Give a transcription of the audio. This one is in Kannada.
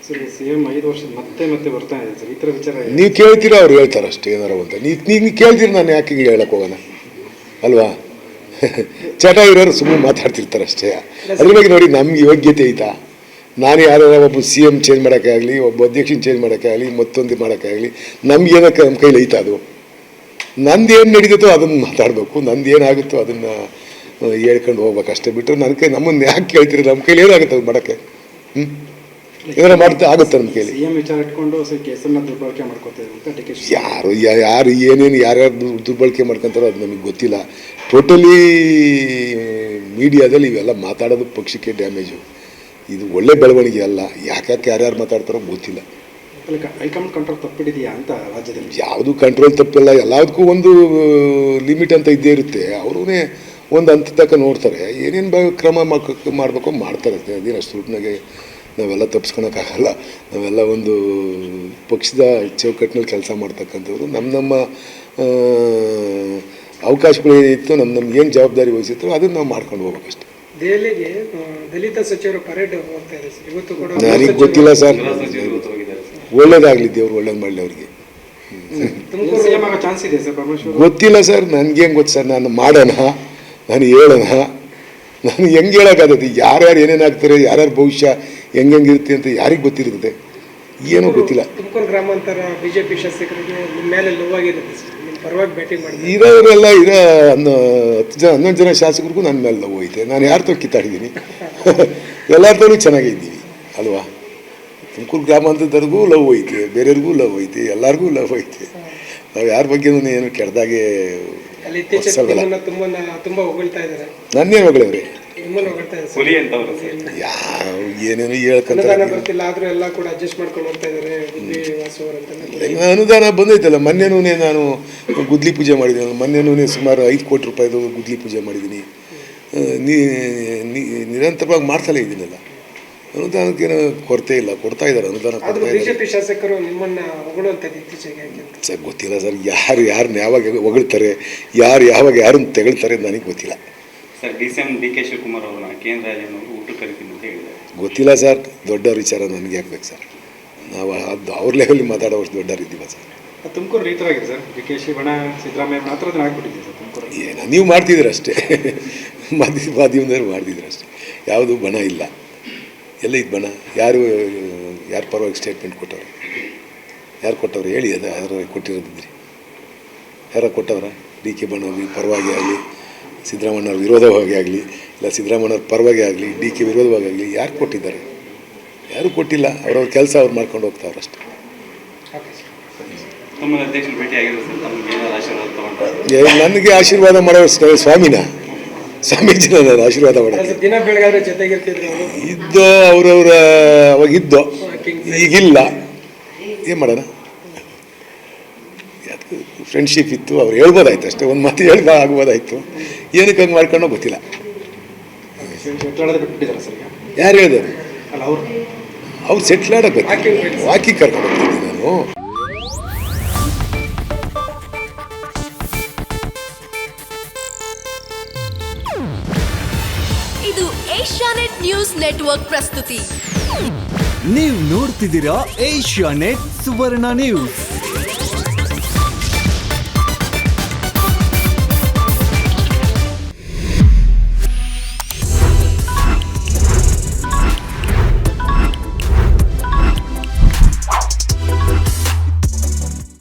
ಸರ್ CM 5 ವರ್ಷ ಮತ್ತೆ ಬರ್ತಾ ಇದೆ ಸರ್, ಈ ಥರ ವಿಚಾರ ನೀವು ಕೇಳ್ತೀರಾ ಅವ್ರು ಹೇಳ್ತಾರೆ ಅಷ್ಟೇ ಏನಾರು ಅಂತ. ನೀವು ಕೇಳ್ತೀರಿ, ನಾನು ಯಾಕೆ ಹೇಳಕ್ಕೆ ಹೋಗೋಣ ಅಲ್ವಾ? ಚಟ ಇರೋರು ಸುಮ್ಮನೆ ಮಾತಾಡ್ತಿರ್ತಾರೆ ಅಷ್ಟೇ. ಅದ್ರ ಬಗ್ಗೆ ನೋಡಿ, ನಮ್ಗೆ ಯೋಗ್ಯತೆ ಐತಾ? ನಾನು ಯಾರು ಒಬ್ಬ CM ಚೇಂಜ್ ಮಾಡೋಕ್ಕೆ ಆಗಲಿ, ಒಬ್ಬ ಅಧ್ಯಕ್ಷನ ಚೇಂಜ್ ಮಾಡೋಕ್ಕೆ ಆಗಲಿ, ಮತ್ತೊಂದು ಮಾಡೋಕ್ಕೆ ಆಗಲಿ, ನಮ್ಗೇನಕ್ಕೆ ನಮ್ಮ ಕೈಲಿ ಐತಾ? ಅದು ನಂದೇನು ನಡೀತೈತೋ ಅದನ್ನು ಮಾತಾಡಬೇಕು, ನಂದೇನಾಗುತ್ತೋ ಅದನ್ನು ಹೇಳ್ಕೊಂಡು ಹೋಗ್ಬೇಕು ಅಷ್ಟೇ. ಬಿಟ್ಟರೆ ನನ್ನ ಕೈ ನಮ್ಮನ್ನು ಯಾಕೆ ಕೇಳ್ತೀರಿ? ನಮ್ಮ ಕೈಲಿ ಏನಾಗುತ್ತೆ ಅದು ಮಾಡೋಕ್ಕೆ? ಏನಾರು ಮಾಡ್ತಾ ಆಗುತ್ತೆ ನಮ್ಮ ಕೈಲಿ? CM ವಿಚಾರ ಇಟ್ಕೊಂಡು ಕೇಸನ್ನು ದುರ್ಬಳಕೆ ಮಾಡ್ಕೋತಾರೆ ಅಂತ DK ಯಾರು ಏನೇನು ಯಾರ್ಯಾರು ದುರ್ಬಳಕೆ ಮಾಡ್ಕೊತಾರೋ ಅದು ನಮಗೆ ಗೊತ್ತಿಲ್ಲ. ಟೋಟಲಿ ಮೀಡಿಯಾದಲ್ಲಿ ಇವೆಲ್ಲ ಮಾತಾಡೋದು ಪಕ್ಷಕ್ಕೆ ಡ್ಯಾಮೇಜು. ಇದು ಒಳ್ಳೆ ಬೆಳವಣಿಗೆ ಅಲ್ಲ. ಯಾಕೆ ಯಾರ್ಯಾರು ಮಾತಾಡ್ತಾರೋ ಗೊತ್ತಿಲ್ಲ. ಹೈಕಮಾಂಡ್ ಕಂಟ್ರೋಲ್ ತಪ್ಪಿದೆಯಾ ಅಂತ ರಾಜ್ಯದಲ್ಲಿ? ಯಾವುದು ಕಂಟ್ರೋಲ್ ತಪ್ಪಿಲ್ಲ, ಎಲ್ಲದಕ್ಕೂ ಒಂದು ಲಿಮಿಟ್ ಅಂತ ಇದ್ದೇ ಇರುತ್ತೆ. ಅವ್ರೂ ಒಂದು ಹಂತ ತನಕ ನೋಡ್ತಾರೆ, ಏನೇನು ಕ್ರಮ ಮಾಡಬೇಕು ಮಾಡ್ತಾರೆ. ಅದೇನು ಅಷ್ಟು ಸುಟ್ಟನಾಗೆ ನಾವೆಲ್ಲ ತಪ್ಪಿಸ್ಕೊಳಕ್ಕಾಗಲ್ಲ. ನಾವೆಲ್ಲ ಒಂದು ಪಕ್ಷದ ಚೌಕಟ್ಟಿನಲ್ಲಿ ಕೆಲಸ ಮಾಡ್ತಕ್ಕಂಥವ್ರು. ನಮ್ಮ ಅವಕಾಶಗಳು ಏನಿತ್ತು, ನಮ್ಗೆ ಏನು ಜವಾಬ್ದಾರಿ ವಹಿಸಿತ್ತು ಅದನ್ನು ನಾವು ಮಾಡ್ಕೊಂಡು ಹೋಗ್ಬೇಕಷ್ಟೆ. ದೆಹಲಿಗೆ ದಲಿತ ಸಚಿವರು ಪರೇಡ್ ಹೋಗ್ತಾ ಇದೆ ಸರ್, ಇವತ್ತು ಕೂಡ. ನನಗೆ ಗೊತ್ತಿಲ್ಲ ಸರ್, ಒಳ್ಳೇದಾಗಲಿ, ದೇವ್ರು ಒಳ್ಳೇದು ಮಾಡಲಿ ಅವ್ರಿಗೆ. ಚಾನ್ಸ್ ಇದೆ ಸರ್ ಪರಮೇಶ್ವರ್? ಗೊತ್ತಿಲ್ಲ ಸರ್, ನನಗೇನು ಗೊತ್ತು ಸರ್. ನಾನು ಮಾಡೋಣ, ನಾನು ಹೇಳೋಣ, ನಾನು ಹೆಂಗೆ ಹೇಳೋಕ್ಕಾಗತ್ತೆ? ಯಾರ್ಯಾರು ಏನೇನಾಗ್ತಾರೆ, ಯಾರ್ಯಾರು ಭವಿಷ್ಯ ಹೆಂಗಿರುತ್ತೆ ಅಂತ ಯಾರಿಗೆ ಗೊತ್ತಿರ್ತದೆ? ಏನೂ ಗೊತ್ತಿಲ್ಲ. ತುಮಕೂರು ಗ್ರಾಮಾಂತರ ಬಿಜೆಪಿ ಶಾಸಕರಿಗೆ ನಿಮ್ಮ ಮೇಲೆ ಲೋವಾಗಿರುತ್ತೆ ಸರ್, ನಿಮ್ಮ ಪರವಾಗಿ ಬ್ಯಾಟಿಂಗ್ ಮಾಡಿ ಇರೋರೆಲ್ಲ 11 ಜನ ಶಾಸಕರಿಗೂ ನನ್ನ ಮೇಲೆ ಲವ್ ಐತೆ. ನಾನು ಯಾರ ತೋ ಕಿತ್ತಾಡಿದ್ದೀನಿ? ಎಲ್ಲರ ಚೆನ್ನಾಗಿದ್ದೀವಿ ಅಲ್ವಾ? ತುಮಕೂರು ಗ್ರಾಮಾಂತರದವ್ರಿಗೂ ಲವ್ ಐತೆ, ಬೇರೆಯವ್ರಿಗೂ ಲವ್ ಐತೆ, ಎಲ್ಲರಿಗೂ ಲವ್ ಐತೆ. ನಾವು ಯಾರ ಬಗ್ಗೆನೂ ಏನು ಕೆಟ್ಟದಾಗೆ ಅಲ್ಲಿ ಇತ್ತೀಚೆಗೆ ತುಂಬಾ ಹೊಗಳ್ತಾ ಇದ್ದಾರೆ. ನನ್ನೇನು ಹೊಗಳವ್ರಿ? ಯಾವ ಏನೇನು ಹೇಳ್ಕೊಂತಾರೆ. ಬರ್ತಿಲ್ಲ ಆದ್ರೂ ಎಲ್ಲ ಕೂಡ ಅಡ್ಜಸ್ಟ್ ಮಾಡ್ಕೊಂಡು ಹೋಗ್ತಾ ಇದ್ದಾರೆ. ಅನುದಾನ ಬಂದೈತಲ್ಲ. ಮೊನ್ನೆನೂ ನಾನು ಗುದ್ಲಿ ಪೂಜೆ ಮಾಡಿದ್ದೀನಿ. ಮೊನ್ನೆನೂ ಸುಮಾರು 5 ಕೋಟಿ ರೂಪಾಯಿದು ಗುದ್ಲಿ ಪೂಜೆ ಮಾಡಿದ್ದೀನಿ. ನಿರಂತರವಾಗಿ ಮಾಡ್ತಲೇ ಇದ್ದೀನಲ್ಲ. ಅನುದಾನಕ್ಕೇನು ಕೊರತೆ ಇಲ್ಲ, ಕೊಡ್ತಾ ಇದ್ದಾರೆ ಅನುದಾನ. ಬಿಜೆಪಿ ಶಾಸಕರು ನಿಮ್ಮನ್ನ ಹೊಗಳುವಂಥದ್ದು ಇತ್ತೀಚೆಗೆ ಸರ್ ಗೊತ್ತಿಲ್ಲ ಸರ್. ಯಾರನ್ನ ಯಾವಾಗ ಹೊಗಳ್ತಾರೆ, ಯಾವಾಗ ಯಾರನ್ನ ತೆಗಳ್ತಾರೆ ನನಗೆ ಗೊತ್ತಿಲ್ಲ ಸರ್. DK ಶಿವಕುಮಾರ್ ಅವರನ್ನ ಕೇಂದ್ರ ರಾಜ್ಯನವರು ಊಟ ಕರಿತೀನಿ ಅಂತ ಹೇಳಿದ್ದಾರೆ. ಗೊತ್ತಿಲ್ಲ ಸರ್. ದೊಡ್ಡವ್ರ ವಿಚಾರ ನನಗೆ ಹಾಕ್ಬೇಕು ಸರ್. ನಾವು ಅದು ಅವ್ರ ಲೆವೆಲ್ಲಿ ಮಾತಾಡೋಷ್ಟು ದೊಡ್ಡವ್ರು ಇದ್ದೀವ ಸರ್. ತುಮಕೂರು ಈ ಥರ ಆಗಿದೆ ಸರ್. DK ಬಣ ಸಿದ್ದರಾಮಯ್ಯ ಮಾತ್ರ ಅದನ್ನು ಆಗ್ಬಿಟ್ಟಿದೆ ಸರ್ ತುಮಕೂರು. ಏನೋ ನೀವು ಮಾಡ್ತಿದ್ದೀರ ಅಷ್ಟೇ, ಮಾಧ್ಯಮದವ್ರು ಮಾಡ್ತಿದ್ದೀರ ಅಷ್ಟೇ. ಯಾವುದು ಬಣ ಇಲ್ಲ. ಎಲ್ಲ ಇದು ಬಣ? ಯಾರು ಪರವಾಗಿ ಸ್ಟೇಟ್ಮೆಂಟ್ ಕೊಟ್ಟವ್ರೆ? ಯಾರು ಕೊಟ್ಟವ್ರು ಹೇಳಿ? ಅದು ಯಾರು ಕೊಟ್ಟಿರೋದಿದ್ರಿ? ಯಾರು ಕೊಟ್ಟವ್ರ? DK ಬಣವಾಗಿ ಪರವಾಗಿ ಆಗಲಿ, ಸಿದ್ದರಾಮಯ್ಯವ್ರ ವಿರೋಧವಾಗಿ ಆಗಲಿ, ಇಲ್ಲ ಸಿದ್ದರಾಮಯ್ಯವ್ರ ಪರವಾಗಿ ಆಗಲಿ, DK ವಿರೋಧವಾಗಿ ಆಗಲಿ ಯಾರು ಕೊಟ್ಟಿದ್ದಾರೆ? ಯಾರೂ ಕೊಟ್ಟಿಲ್ಲ. ಅವ್ರವ್ರ ಕೆಲಸ ಅವ್ರು ಮಾಡ್ಕೊಂಡು ಹೋಗ್ತಾವ್ರು ಅಷ್ಟೇ. ನನಗೆ ಆಶೀರ್ವಾದ ಮಾಡೋ ಸ್ವಾಮೀಜಿನ ನಾನು ಆಶೀರ್ವಾದ ಮಾಡೋಕ್ಕೆ ಇದ್ದೋ. ಅವರವರ ಅವಾಗಿದ್ದೋ, ಈಗಿಲ್ಲ. ಏನು ಮಾಡೋಣ? ಫ್ರೆಂಡ್ಶಿಪ್ ಇತ್ತು, ಅವ್ರು ಹೇಳ್ಬೋದಾಯ್ತು ಅಷ್ಟೇ. ಒಂದು ಮಾತು ಆಗ್ಬೋದಾಯ್ತು. ಏನಕ್ಕೆ ಹಂಗೆ ಮಾಡ್ಕೊಂಡೋ ಗೊತ್ತಿಲ್ಲ. ಯಾರು ಹೇಳಿದ್ರು? ಅವ್ರು ಸೆಟ್ಲ್ ಆಡೋಕೆ ವಾಕಿಂಗ್ ಕರ್ಕೊಂಡು ಹೋಗ್ತಿದ್ದೀನಿ ನಾನು. ಇದು ಏಷ್ಯಾನೆಟ್ ನ್ಯೂಸ್ ನೆಟ್ವರ್ಕ್ ಪ್ರಸ್ತುತಿ. ನೀವು ನೋಡ್ತಿದ್ದೀರಾ ಏಷ್ಯಾನೆಟ್ ಸುವರ್ಣ ನ್ಯೂಸ್.